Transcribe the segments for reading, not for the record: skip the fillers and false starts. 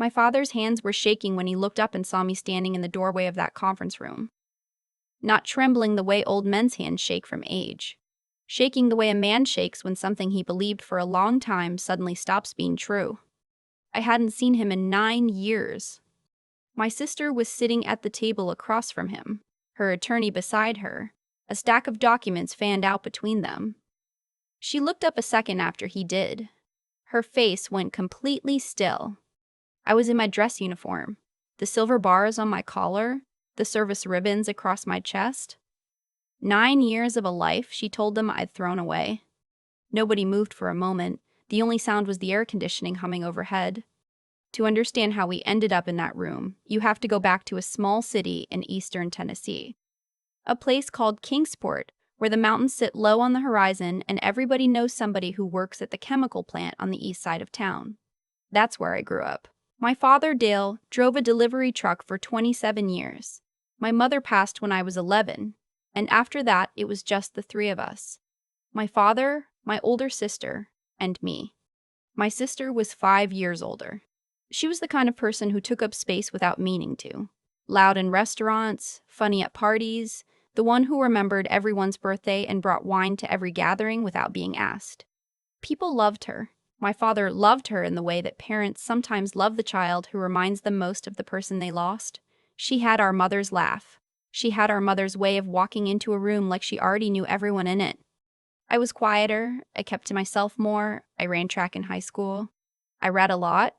My father's hands were shaking when he looked up and saw me standing in the doorway of that conference room. Not trembling the way old men's hands shake from age. Shaking the way a man shakes when something he believed for a long time suddenly stops being true. I hadn't seen him in 9 years. My sister was sitting at the table across from him, her attorney beside her, a stack of documents fanned out between them. She looked up a second after he did. Her face went completely still. I was in my dress uniform, the silver bars on my collar, the service ribbons across my chest. 9 years of a life, she told them, I'd thrown away. Nobody moved for a moment. The only sound was the air conditioning humming overhead. To understand how we ended up in that room, you have to go back to a small city in eastern Tennessee. A place called Kingsport, where the mountains sit low on the horizon and everybody knows somebody who works at the chemical plant on the east side of town. That's where I grew up. My father, Dale, drove a delivery truck for 27 years. My mother passed when I was 11, and after that, it was just the three of us. My father, my older sister, and me. My sister was 5 years older. She was the kind of person who took up space without meaning to. Loud in restaurants, funny at parties, the one who remembered everyone's birthday and brought wine to every gathering without being asked. People loved her. My father loved her in the way that parents sometimes love the child who reminds them most of the person they lost. She had our mother's laugh. She had our mother's way of walking into a room like she already knew everyone in it. I was quieter. I kept to myself more. I ran track in high school. I read a lot.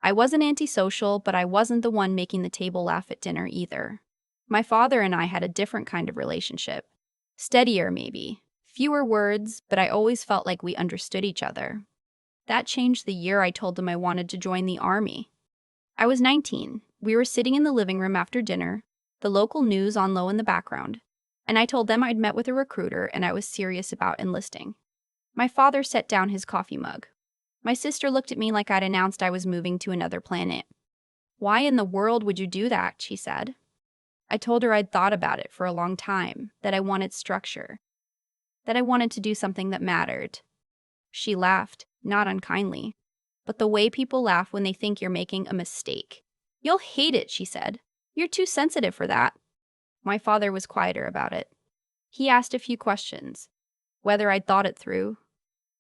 I wasn't antisocial, but I wasn't the one making the table laugh at dinner either. My father and I had a different kind of relationship. Steadier, maybe. Fewer words, but I always felt like we understood each other. That changed the year I told him I wanted to join the Army. I was 19. We were sitting in the living room after dinner, the local news on low in the background, and I told them I'd met with a recruiter and I was serious about enlisting. My father set down his coffee mug. My sister looked at me like I'd announced I was moving to another planet. Why in the world would you do that? She said. I told her I'd thought about it for a long time, that I wanted structure, that I wanted to do something that mattered. She laughed, not unkindly, but the way people laugh when they think you're making a mistake. You'll hate it, she said. You're too sensitive for that. My father was quieter about it. He asked a few questions, whether I'd thought it through,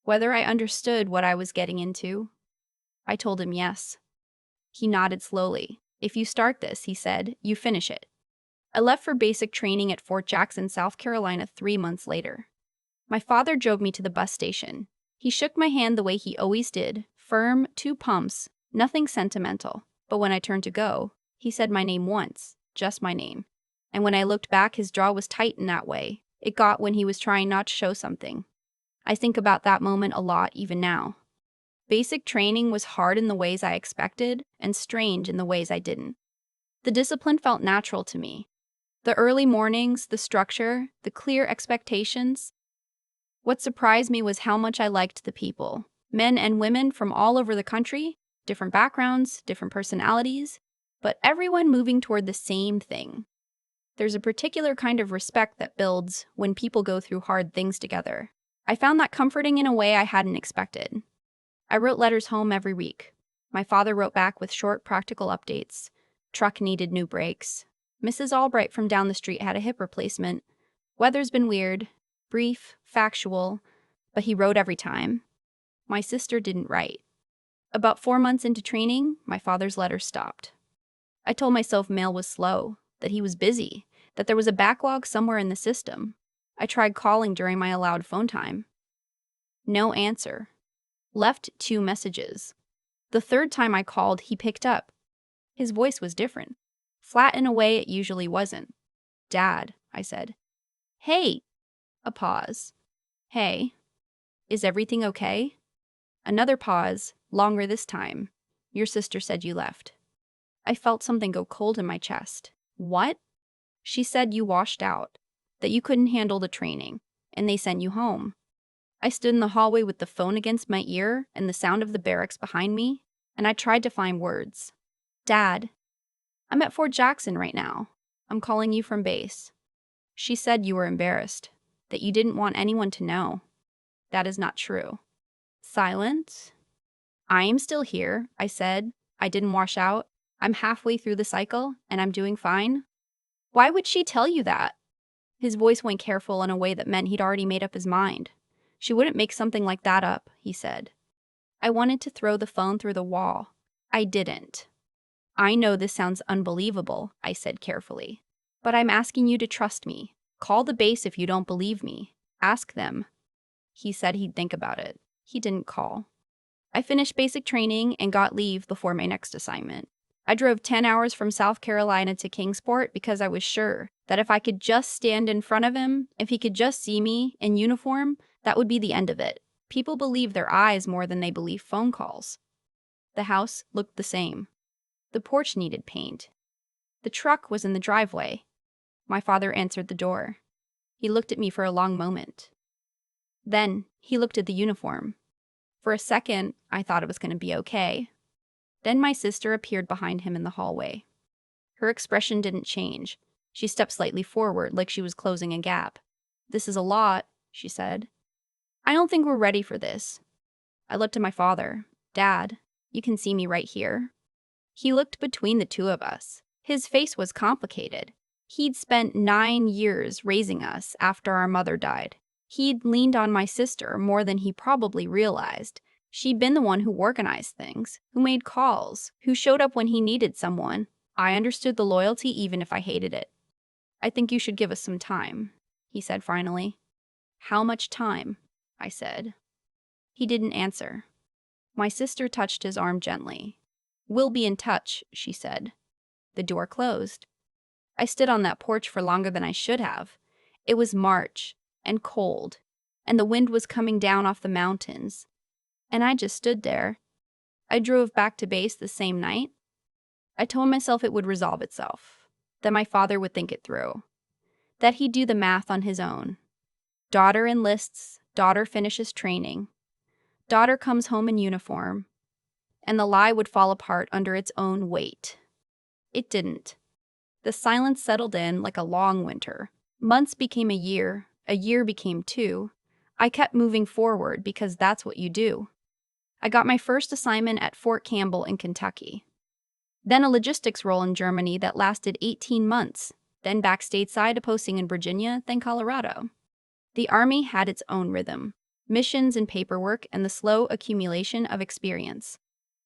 whether I understood what I was getting into. I told him yes. He nodded slowly. If you start this, he said, you finish it. I left for basic training at Fort Jackson, South Carolina 3 months later. My father drove me to the bus station. He shook my hand the way he always did, firm, 2 pumps, nothing sentimental. But when I turned to go, he said my name once, just my name. And when I looked back, his jaw was tight in that way. It got when he was trying not to show something. I think about that moment a lot even now. Basic training was hard in the ways I expected and strange in the ways I didn't. The discipline felt natural to me. The early mornings, the structure, the clear expectations. What surprised me was how much I liked the people. Men and women from all over the country, different backgrounds, different personalities, but everyone moving toward the same thing. There's a particular kind of respect that builds when people go through hard things together. I found that comforting in a way I hadn't expected. I wrote letters home every week. My father wrote back with short, practical updates. Truck needed new brakes. Mrs. Albright from down the street had a hip replacement. Weather's been weird. Brief, factual, but he wrote every time. My sister didn't write. About 4 months into training, my father's letters stopped. I told myself mail was slow, that he was busy, that there was a backlog somewhere in the system. I tried calling during my allowed phone time. No answer. Left 2 messages. The third time I called, he picked up. His voice was different, flat in a way it usually wasn't. Dad, I said. Hey. A pause. Hey. Is everything okay? Another pause, longer this time. Your sister said you left. I felt something go cold in my chest. What? She said you washed out, that you couldn't handle the training, and they sent you home. I stood in the hallway with the phone against my ear and the sound of the barracks behind me, and I tried to find words. Dad, I'm at Fort Jackson right now. I'm calling you from base. She said you were embarrassed, that you didn't want anyone to know. That is not true. Silence. I am still here, I said, I didn't wash out. I'm halfway through the cycle, and I'm doing fine. Why would she tell you that? His voice went careful in a way that meant he'd already made up his mind. She wouldn't make something like that up, he said. I wanted to throw the phone through the wall. I didn't. I know this sounds unbelievable, I said carefully. But I'm asking you to trust me. Call the base if you don't believe me. Ask them. He said he'd think about it. He didn't call. I finished basic training and got leave before my next assignment. I drove 10 hours from South Carolina to Kingsport because I was sure that if I could just stand in front of him, if he could just see me in uniform, that would be the end of it. People believe their eyes more than they believe phone calls. The house looked the same. The porch needed paint. The truck was in the driveway. My father answered the door. He looked at me for a long moment. Then he looked at the uniform. For a second, I thought it was going to be okay. Then my sister appeared behind him in the hallway. Her expression didn't change. She stepped slightly forward, like she was closing a gap. "This is a lot," she said. "I don't think we're ready for this." I looked at my father. "Dad, you can see me right here." He looked between the two of us. His face was complicated. He'd spent 9 years raising us after our mother died. He'd leaned on my sister more than he probably realized. She'd been the one who organized things, who made calls, who showed up when he needed someone. I understood the loyalty even if I hated it. "I think you should give us some time," he said finally. "How much time?" I said. He didn't answer. My sister touched his arm gently. "We'll be in touch," she said. The door closed. I stood on that porch for longer than I should have. It was March, and cold, and the wind was coming down off the mountains. And I just stood there. I drove back to base the same night. I told myself it would resolve itself, that my father would think it through, that he'd do the math on his own. Daughter enlists, daughter finishes training, daughter comes home in uniform, and the lie would fall apart under its own weight. It didn't. The silence settled in like a long winter. Months became a year became 2. I kept moving forward because that's what you do. I got my first assignment at Fort Campbell in Kentucky. Then a logistics role in Germany that lasted 18 months. Then back stateside, a posting in Virginia, then Colorado. The Army had its own rhythm, missions and paperwork, and the slow accumulation of experience.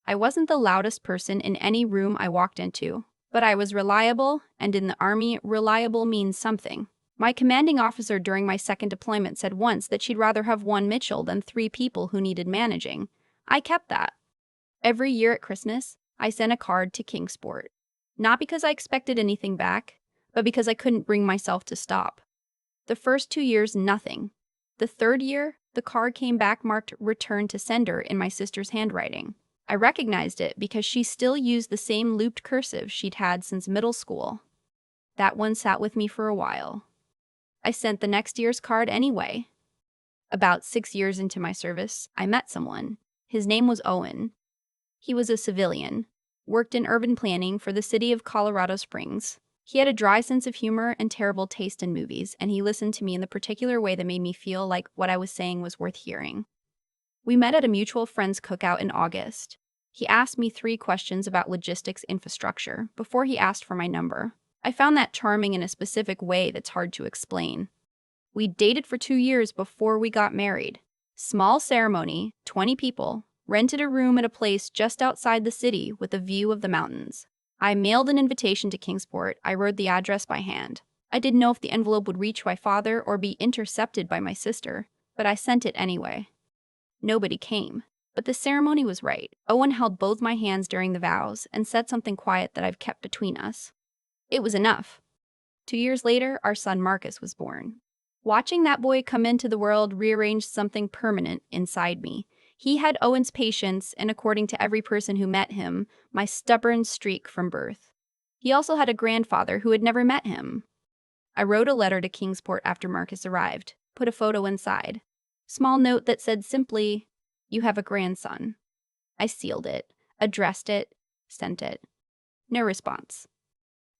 I wasn't the loudest person in any room I walked into, but I was reliable, and in the Army, reliable means something. My commanding officer during my second deployment said once that she'd rather have 1 Mitchell than 3 people who needed managing. I kept that. Every year at Christmas, I sent a card to Kingsport. Not because I expected anything back, but because I couldn't bring myself to stop. The first 2 years, nothing. The third year, the card came back marked "Return to Sender" in my sister's handwriting. I recognized it because she still used the same looped cursive she'd had since middle school. That one sat with me for a while. I sent the next year's card anyway. About 6 years into my service, I met someone. His name was Owen. He was a civilian, worked in urban planning for the city of Colorado Springs. He had a dry sense of humor and terrible taste in movies, and he listened to me in the particular way that made me feel like what I was saying was worth hearing. We met at a mutual friend's cookout in August. He asked me 3 questions about logistics infrastructure before he asked for my number. I found that charming in a specific way that's hard to explain. We dated for 2 years before we got married. Small ceremony, 20 people, rented a room at a place just outside the city with a view of the mountains. I mailed an invitation to Kingsport. I wrote the address by hand. I didn't know if the envelope would reach my father or be intercepted by my sister, but I sent it anyway. Nobody came, but the ceremony was right. Owen held both my hands during the vows and said something quiet that I've kept between us. It was enough. 2 years later, our son Marcus was born. Watching that boy come into the world rearranged something permanent inside me. He had Owen's patience, and according to every person who met him, my stubborn streak from birth. He also had a grandfather who had never met him. I wrote a letter to Kingsport after Marcus arrived, put a photo inside. Small note that said simply, "You have a grandson." I sealed it, addressed it, sent it. No response.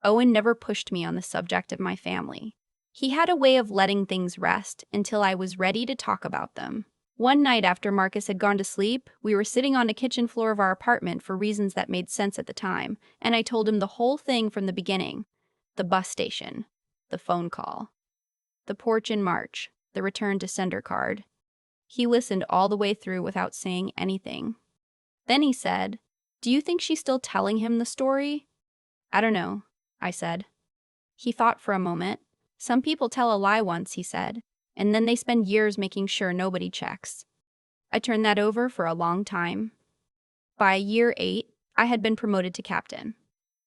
Owen never pushed me on the subject of my family. He had a way of letting things rest until I was ready to talk about them. One night after Marcus had gone to sleep, we were sitting on the kitchen floor of our apartment for reasons that made sense at the time, and I told him the whole thing from the beginning. The bus station, the phone call, the porch in March, the return to sender card. He listened all the way through without saying anything. Then he said, "Do you think she's still telling him the story?" "I don't know," I said. He thought for a moment. "Some people tell a lie once," he said, "and then they spend years making sure nobody checks." I turned that over for a long time. By year 8, I had been promoted to captain.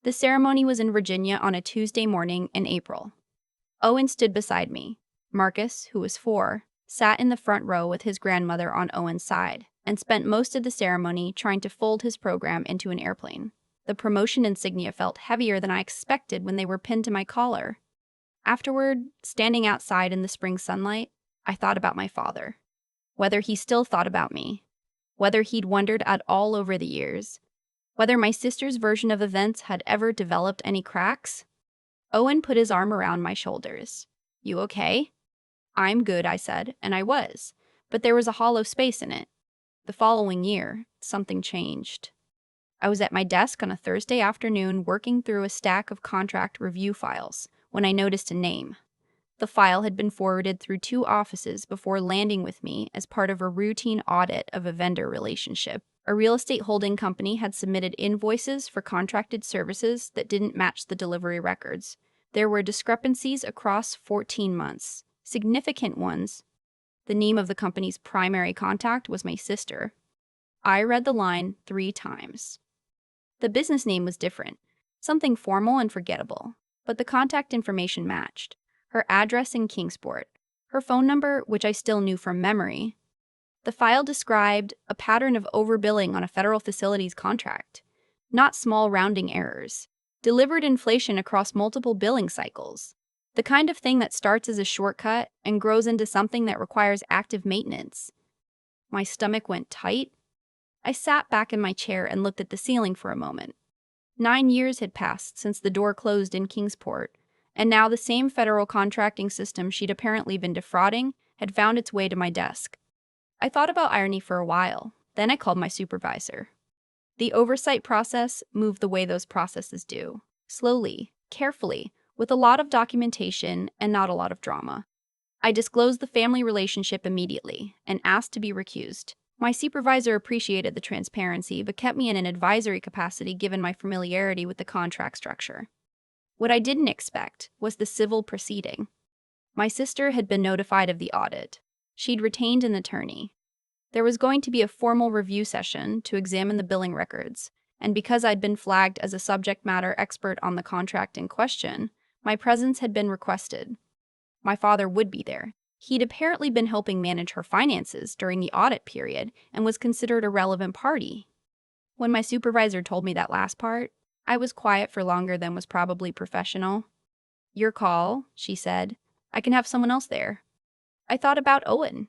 The ceremony was in Virginia on a Tuesday morning in April. Owen stood beside me. Marcus, who was 4, sat in the front row with his grandmother on Owen's side and spent most of the ceremony trying to fold his program into an airplane. The promotion insignia felt heavier than I expected when they were pinned to my collar. Afterward, standing outside in the spring sunlight, I thought about my father. Whether he still thought about me. Whether he'd wondered at all over the years. Whether my sister's version of events had ever developed any cracks. Owen put his arm around my shoulders. "You okay?" "I'm good," I said, and I was. But there was a hollow space in it. The following year, something changed. I was at my desk on a Thursday afternoon working through a stack of contract review files when I noticed a name. The file had been forwarded through 2 offices before landing with me as part of a routine audit of a vendor relationship. A real estate holding company had submitted invoices for contracted services that didn't match the delivery records. There were discrepancies across 14 months, significant ones. The name of the company's primary contact was my sister. I read the line 3 times. The business name was different, something formal and forgettable, but the contact information matched. Her address in Kingsport, her phone number, which I still knew from memory. The file described a pattern of overbilling on a federal facilities contract, not small rounding errors, delivered inflation across multiple billing cycles, the kind of thing that starts as a shortcut and grows into something that requires active maintenance. My stomach went tight. I sat back in my chair and looked at the ceiling for a moment. 9 years had passed since the door closed in Kingsport, and now the same federal contracting system she'd apparently been defrauding had found its way to my desk. I thought about irony for a while, then I called my supervisor. The oversight process moved the way those processes do, slowly, carefully, with a lot of documentation and not a lot of drama. I disclosed the family relationship immediately and asked to be recused. My supervisor appreciated the transparency but kept me in an advisory capacity given my familiarity with the contract structure. What I didn't expect was the civil proceeding. My sister had been notified of the audit. She'd retained an attorney. There was going to be a formal review session to examine the billing records, and because I'd been flagged as a subject matter expert on the contract in question, my presence had been requested. My father would be there. He'd apparently been helping manage her finances during the audit period and was considered a relevant party. When my supervisor told me that last part, I was quiet for longer than was probably professional. "Your call," she said. "I can have someone else there." I thought about Owen,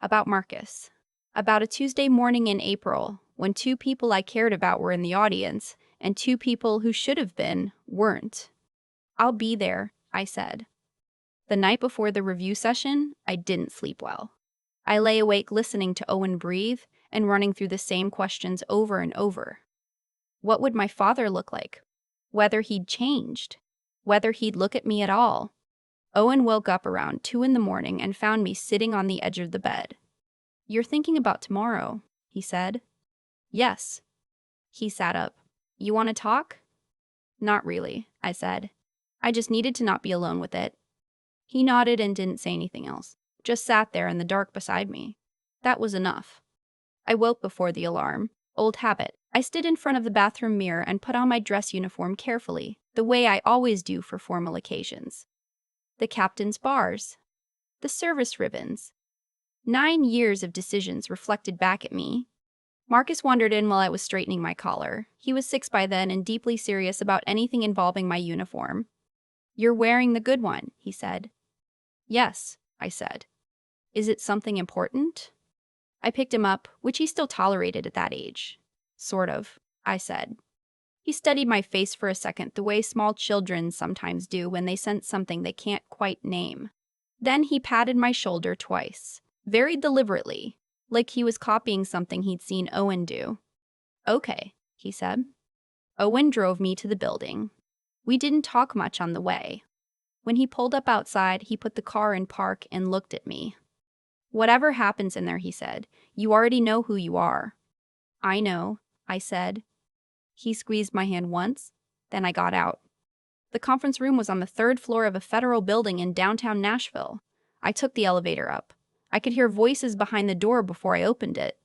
about Marcus, about a Tuesday morning in April when 2 people I cared about were in the audience and 2 people who should have been weren't. "I'll be there," I said. The night before the review session, I didn't sleep well. I lay awake listening to Owen breathe and running through the same questions over and over. What would my father look like? Whether he'd changed? Whether he'd look at me at all? Owen woke up around 2 in the morning and found me sitting on the edge of the bed. "You're thinking about tomorrow," he said. "Yes." He sat up. "You want to talk?" "Not really," I said. I just needed to not be alone with it. He nodded and didn't say anything else, just sat there in the dark beside me. That was enough. I woke before the alarm. Old habit. I stood in front of the bathroom mirror and put on my dress uniform carefully, the way I always do for formal occasions. The captain's bars. The service ribbons. 9 years of decisions reflected back at me. Marcus wandered in while I was straightening my collar. He was 6 by then and deeply serious about anything involving my uniform. "You're wearing the good one," he said. "Yes," I said. "Is it something important?" I picked him up, which he still tolerated at that age. "Sort of," I said. He studied my face for a second the way small children sometimes do when they sense something they can't quite name. Then he patted my shoulder twice, very deliberately, like he was copying something he'd seen Owen do. "Okay," he said. Owen drove me to the building. We didn't talk much on the way. When he pulled up outside, he put the car in park and looked at me. "Whatever happens in there," he said, "you already know who you are." "I know," I said. He squeezed my hand once, then I got out. The conference room was on the third floor of a federal building in downtown Nashville. I took the elevator up. I could hear voices behind the door before I opened it.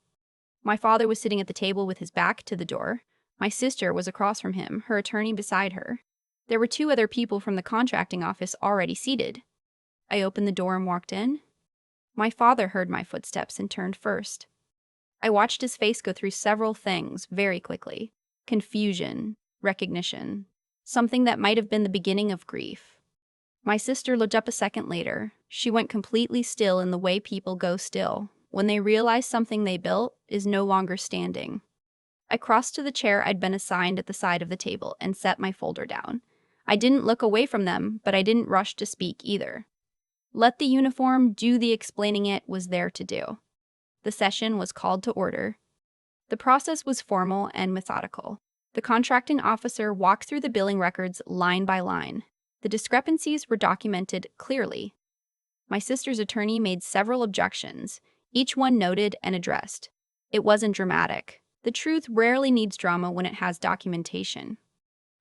My father was sitting at the table with his back to the door. My sister was across from him, her attorney beside her. There were 2 other people from the contracting office already seated. I opened the door and walked in. My father heard my footsteps and turned first. I watched his face go through several things very quickly. Confusion, recognition, something that might have been the beginning of grief. My sister looked up a second later. She went completely still in the way people go still when they realize something they built is no longer standing. I crossed to the chair I'd been assigned at the side of the table and set my folder down. I didn't look away from them, but I didn't rush to speak either. Let the uniform do the explaining it was there to do. The session was called to order. The process was formal and methodical. The contracting officer walked through the billing records line by line. The discrepancies were documented clearly. My sister's attorney made several objections, each one noted and addressed. It wasn't dramatic. The truth rarely needs drama when it has documentation.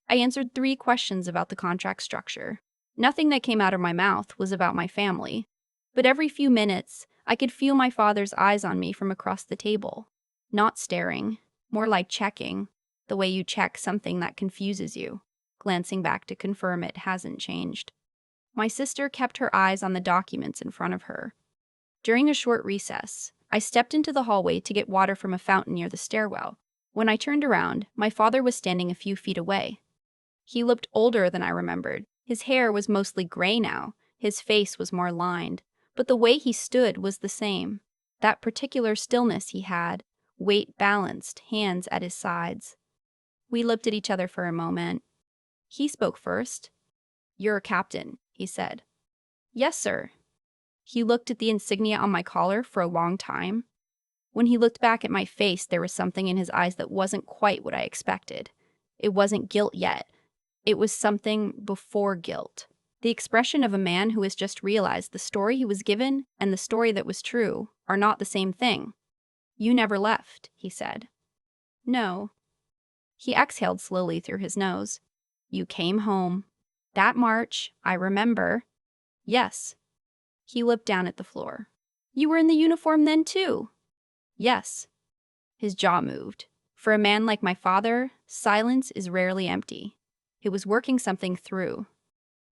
I answered 3 questions about the contract structure. Nothing that came out of my mouth was about my family. But every few minutes, I could feel my father's eyes on me from across the table. Not staring, more like checking, the way you check something that confuses you, glancing back to confirm it hasn't changed. My sister kept her eyes on the documents in front of her. During a short recess, I stepped into the hallway to get water from a fountain near the stairwell. When I turned around, my father was standing a few feet away. He looked older than I remembered. His hair was mostly gray now. His face was more lined. But the way he stood was the same. That particular stillness he had, weight balanced, hands at his sides. We looked at each other for a moment. He spoke first. "You're a captain," he said. "Yes, sir." He looked at the insignia on my collar for a long time. When he looked back at my face, there was something in his eyes that wasn't quite what I expected. It wasn't guilt yet. It was something before guilt. The expression of a man who has just realized the story he was given and the story that was true are not the same thing. "You never left," he said. "No." He exhaled slowly through his nose. "You came home. That March, I remember." "Yes." He looked down at the floor. "You were in the uniform then, too?" "Yes." His jaw moved. For a man like my father, silence is rarely empty. It was working something through.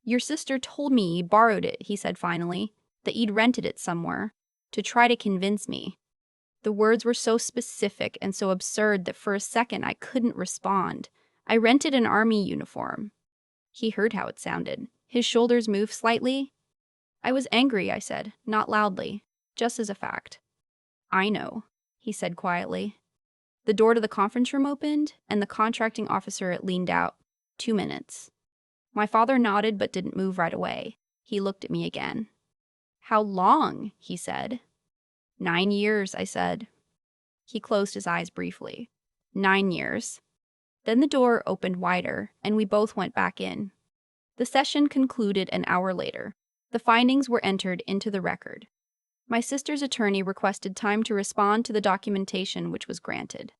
"Your sister told me you borrowed it," he said finally, "that you'd rented it somewhere, to try to convince me." The words were so specific and so absurd that for a second I couldn't respond. "I rented an army uniform." He heard how it sounded. His shoulders moved slightly. "I was angry," I said, not loudly, just as a fact. "I know," he said quietly. The door to the conference room opened, and the contracting officer leaned out. 2 minutes. My father nodded but didn't move right away. He looked at me again. "How long?" he said. 9 years, I said. He closed his eyes briefly. 9 years. Then the door opened wider, and we both went back in. The session concluded an hour later. The findings were entered into the record. My sister's attorney requested time to respond to the documentation, which was granted.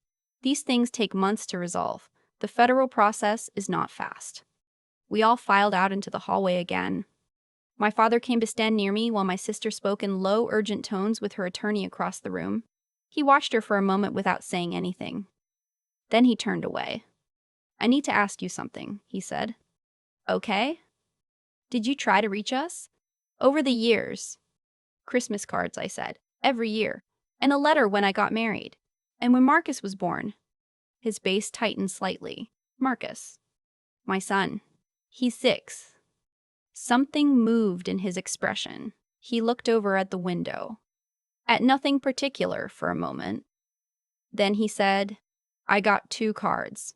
These things take months to resolve. The federal process is not fast. We all filed out into the hallway again. My father came to stand near me while my sister spoke in low, urgent tones with her attorney across the room. He watched her for a moment without saying anything. Then he turned away. "I need to ask you something," he said. "Okay?" "Did you try to reach us?" "Over the years." "Christmas cards," I said, "every year. And a letter when I got married. And when Marcus was born." His face tightened slightly. "Marcus." "My son. He's 6. Something moved in his expression. He looked over at the window. At nothing particular for a moment. Then he said, "I got 2 cards.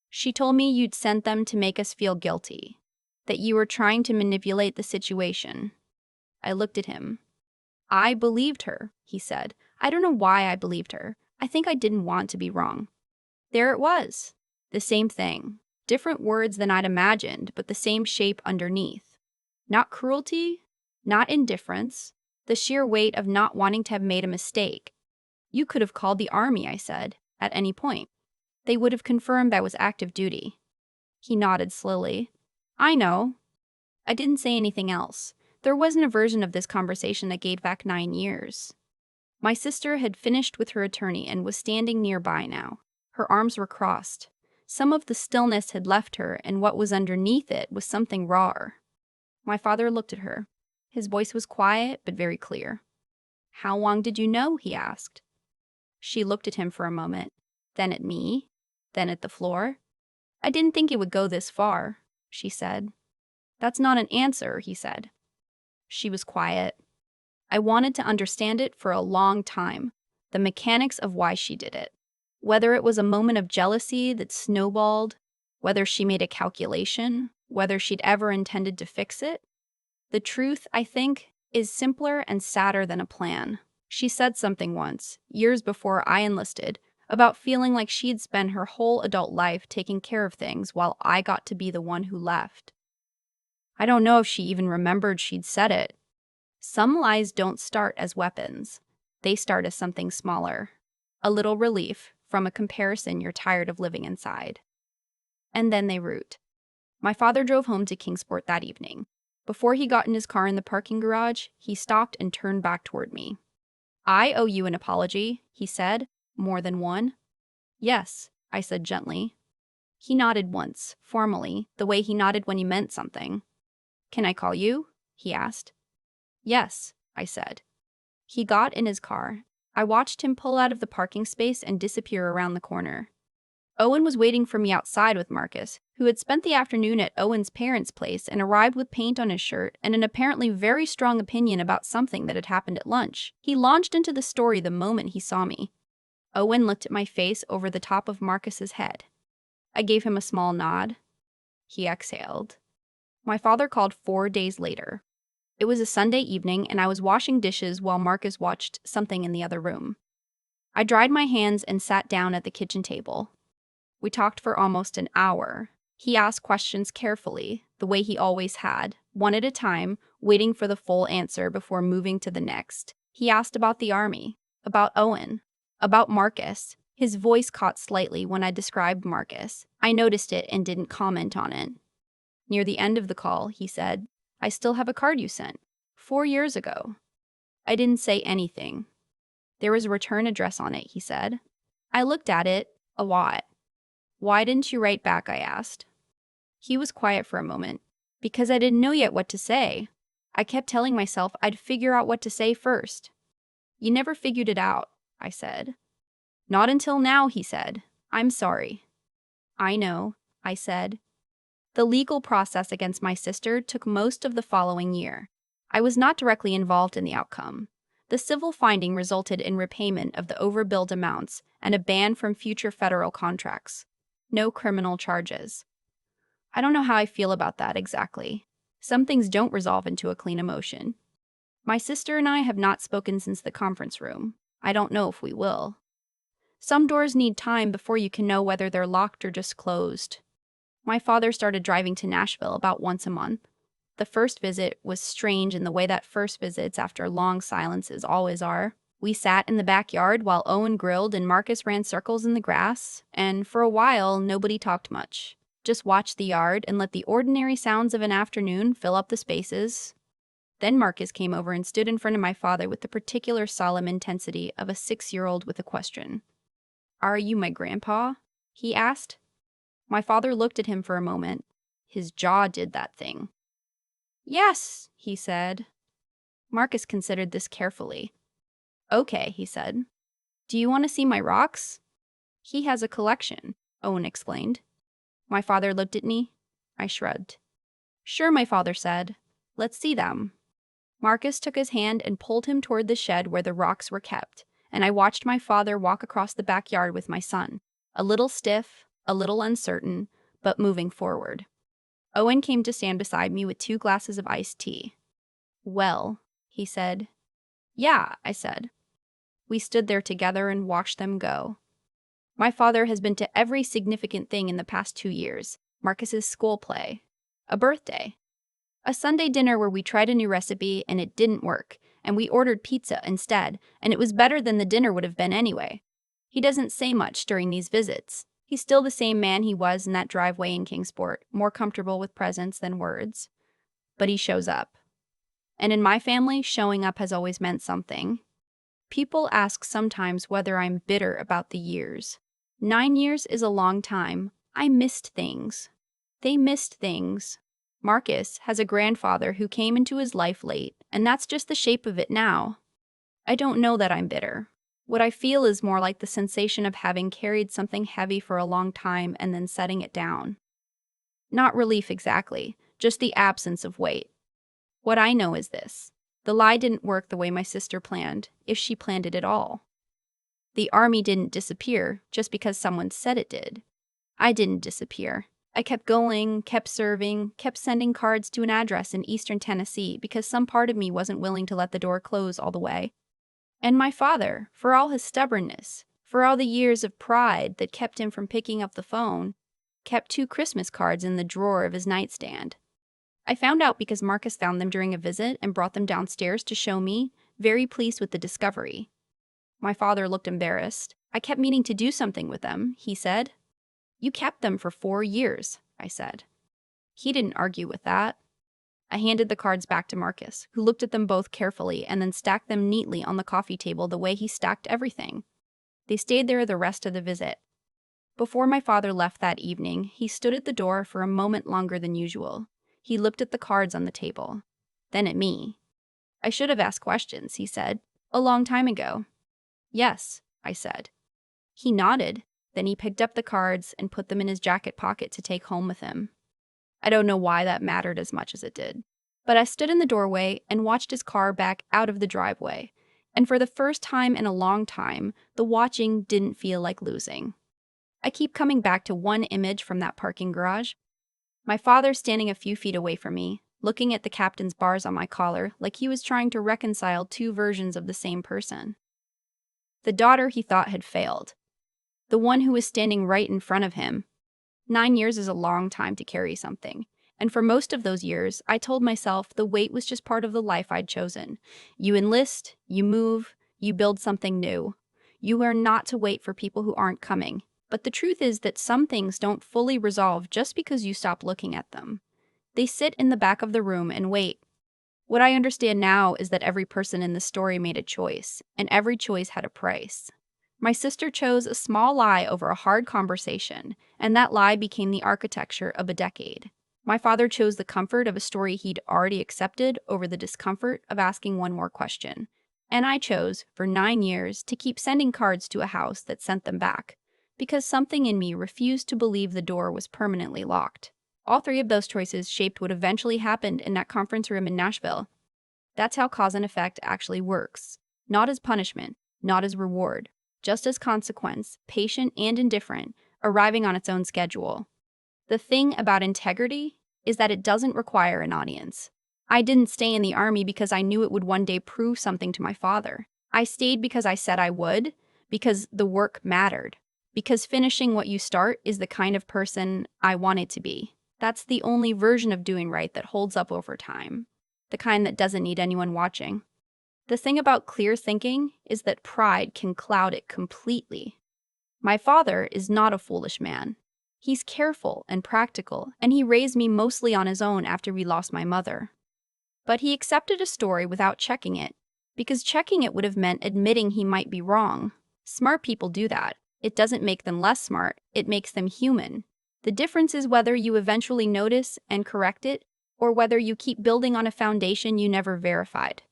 She told me you'd sent them to make us feel guilty, that you were trying to manipulate the situation." I looked at him. "I believed her," he said. I don't know why I believed her. I think I didn't want to be wrong. There it was. The same thing. Different words than I'd imagined, but the same shape underneath. Not cruelty, not indifference, the sheer weight of not wanting to have made a mistake. You could have called the army, I said, at any point. They would have confirmed I was active duty. He nodded slowly. I know. I didn't say anything else. There wasn't a version of this conversation that gave back 9 years. My sister had finished with her attorney and was standing nearby now. Her arms were crossed. Some of the stillness had left her, and what was underneath it was something rawer. My father looked at her. His voice was quiet, but very clear. How long did you know? He asked. She looked at him for a moment, then at me, then at the floor. I didn't think it would go this far, she said. That's not an answer, he said. She was quiet. I wanted to understand it for a long time, the mechanics of why she did it. Whether it was a moment of jealousy that snowballed, whether she made a calculation, whether she'd ever intended to fix it. The truth, I think, is simpler and sadder than a plan. She said something once, years before I enlisted, about feeling like she'd spent her whole adult life taking care of things while I got to be the one who left. I don't know if she even remembered she'd said it. Some lies don't start as weapons. They start as something smaller. A little relief from a comparison you're tired of living inside. And then they root. My father drove home to Kingsport that evening. Before he got in his car in the parking garage, he stopped and turned back toward me. I owe you an apology, he said. More than one? Yes, I said gently. He nodded once, formally, the way he nodded when he meant something. Can I call you? He asked. Yes, I said. He got in his car. I watched him pull out of the parking space and disappear around the corner. Owen was waiting for me outside with Marcus, who had spent the afternoon at Owen's parents' place and arrived with paint on his shirt and an apparently very strong opinion about something that had happened at lunch. He launched into the story the moment he saw me. Owen looked at my face over the top of Marcus's head. I gave him a small nod. He exhaled. My father called 4 days later. It was a Sunday evening, and I was washing dishes while Marcus watched something in the other room. I dried my hands and sat down at the kitchen table. We talked for almost an hour. He asked questions carefully, the way he always had, one at a time, waiting for the full answer before moving to the next. He asked about the army, about Owen, about Marcus. His voice caught slightly when I described Marcus. I noticed it and didn't comment on it. Near the end of the call, he said, I still have a card you sent. 4 years ago. I didn't say anything. There was a return address on it, he said. I looked at it, a lot. Why didn't you write back, I asked. He was quiet for a moment. Because I didn't know yet what to say. I kept telling myself I'd figure out what to say first. You never figured it out, I said. Not until now, he said. I'm sorry. I know, I said. The legal process against my sister took most of the following year. I was not directly involved in the outcome. The civil finding resulted in repayment of the overbilled amounts and a ban from future federal contracts. No criminal charges. I don't know how I feel about that exactly. Some things don't resolve into a clean emotion. My sister and I have not spoken since the conference room. I don't know if we will. Some doors need time before you can know whether they're locked or just closed. My father started driving to Nashville about once a month. The first visit was strange in the way that first visits after long silences always are. We sat in the backyard while Owen grilled and Marcus ran circles in the grass, and for a while nobody talked much. Just watched the yard and let the ordinary sounds of an afternoon fill up the spaces. Then Marcus came over and stood in front of my father with the particular solemn intensity of a 6-year-old with a question. Are you my grandpa? He asked. My father looked at him for a moment. His jaw did that thing. Yes, he said. Marcus considered this carefully. Okay, he said. Do you want to see my rocks? He has a collection, Owen explained. My father looked at me. I shrugged. Sure, my father said. Let's see them. Marcus took his hand and pulled him toward the shed where the rocks were kept, and I watched my father walk across the backyard with my son, a little stiff, a little uncertain, but moving forward. Owen came to stand beside me with 2 glasses of iced tea. Well, he said. Yeah, I said. We stood there together and watched them go. My father has been to every significant thing in the past 2 years. Marcus's school play, a birthday, a Sunday dinner where we tried a new recipe and it didn't work, and we ordered pizza instead, and it was better than the dinner would have been anyway. He doesn't say much during these visits. He's still the same man he was in that driveway in Kingsport, more comfortable with presence than words. But he shows up. And in my family, showing up has always meant something. People ask sometimes whether I'm bitter about the years. 9 years is a long time. I missed things. They missed things. Marcus has a grandfather who came into his life late, and that's just the shape of it now. I don't know that I'm bitter. What I feel is more like the sensation of having carried something heavy for a long time and then setting it down. Not relief exactly, just the absence of weight. What I know is this. The lie didn't work the way my sister planned, if she planned it at all. The army didn't disappear just because someone said it did. I didn't disappear. I kept going, kept serving, kept sending cards to an address in eastern Tennessee because some part of me wasn't willing to let the door close all the way. And my father, for all his stubbornness, for all the years of pride that kept him from picking up the phone, kept 2 Christmas cards in the drawer of his nightstand. I found out because Marcus found them during a visit and brought them downstairs to show me, very pleased with the discovery. My father looked embarrassed. I kept meaning to do something with them, he said. You kept them for 4 years, I said. He didn't argue with that. I handed the cards back to Marcus, who looked at them both carefully and then stacked them neatly on the coffee table the way he stacked everything. They stayed there the rest of the visit. Before my father left that evening, he stood at the door for a moment longer than usual. He looked at the cards on the table, then at me. I should have asked questions, he said, a long time ago. Yes, I said. He nodded. Then he picked up the cards and put them in his jacket pocket to take home with him. I don't know why that mattered as much as it did. But I stood in the doorway and watched his car back out of the driveway. And for the first time in a long time, the watching didn't feel like losing. I keep coming back to one image from that parking garage. My father standing a few feet away from me, looking at the captain's bars on my collar like he was trying to reconcile 2 versions of the same person. The daughter he thought had failed. The one who was standing right in front of him. 9 years is a long time to carry something. And for most of those years, I told myself the weight was just part of the life I'd chosen. You enlist, you move, you build something new. You are not to wait for people who aren't coming. But the truth is that some things don't fully resolve just because you stop looking at them. They sit in the back of the room and wait. What I understand now is that every person in the story made a choice, and every choice had a price. My sister chose a small lie over a hard conversation, and that lie became the architecture of a decade. My father chose the comfort of a story he'd already accepted over the discomfort of asking one more question. And I chose, for 9 years, to keep sending cards to a house that sent them back, because something in me refused to believe the door was permanently locked. All 3 of those choices shaped what eventually happened in that conference room in Nashville. That's how cause and effect actually works. Not as punishment, not as reward. Just as consequence, patient and indifferent, arriving on its own schedule. The thing about integrity is that it doesn't require an audience. I didn't stay in the army because I knew it would one day prove something to my father. I stayed because I said I would, because the work mattered, because finishing what you start is the kind of person I wanted to be. That's the only version of doing right that holds up over time, the kind that doesn't need anyone watching. The thing about clear thinking is that pride can cloud it completely. My father is not a foolish man. He's careful and practical, and he raised me mostly on his own after we lost my mother. But he accepted a story without checking it, because checking it would have meant admitting he might be wrong. Smart people do that. It doesn't make them less smart, it makes them human. The difference is whether you eventually notice and correct it, or whether you keep building on a foundation you never verified.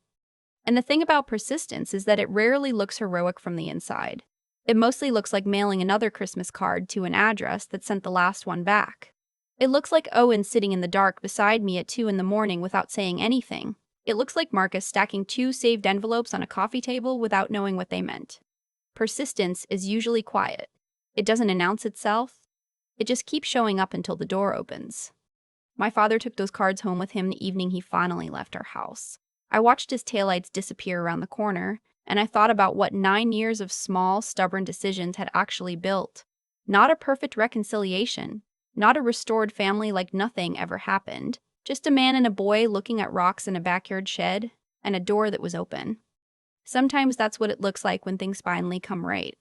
And the thing about persistence is that it rarely looks heroic from the inside. It mostly looks like mailing another Christmas card to an address that sent the last one back. It looks like Owen sitting in the dark beside me at 2 in the morning without saying anything. It looks like Marcus stacking 2 saved envelopes on a coffee table without knowing what they meant. Persistence is usually quiet. It doesn't announce itself. It just keeps showing up until the door opens. My father took those cards home with him the evening he finally left our house. I watched his taillights disappear around the corner, And I thought about what 9 years of small, stubborn decisions had actually built. Not a perfect reconciliation, not a restored family like nothing ever happened, just a man and a boy looking at rocks in a backyard shed, and a door that was open. Sometimes that's what it looks like when things finally come right.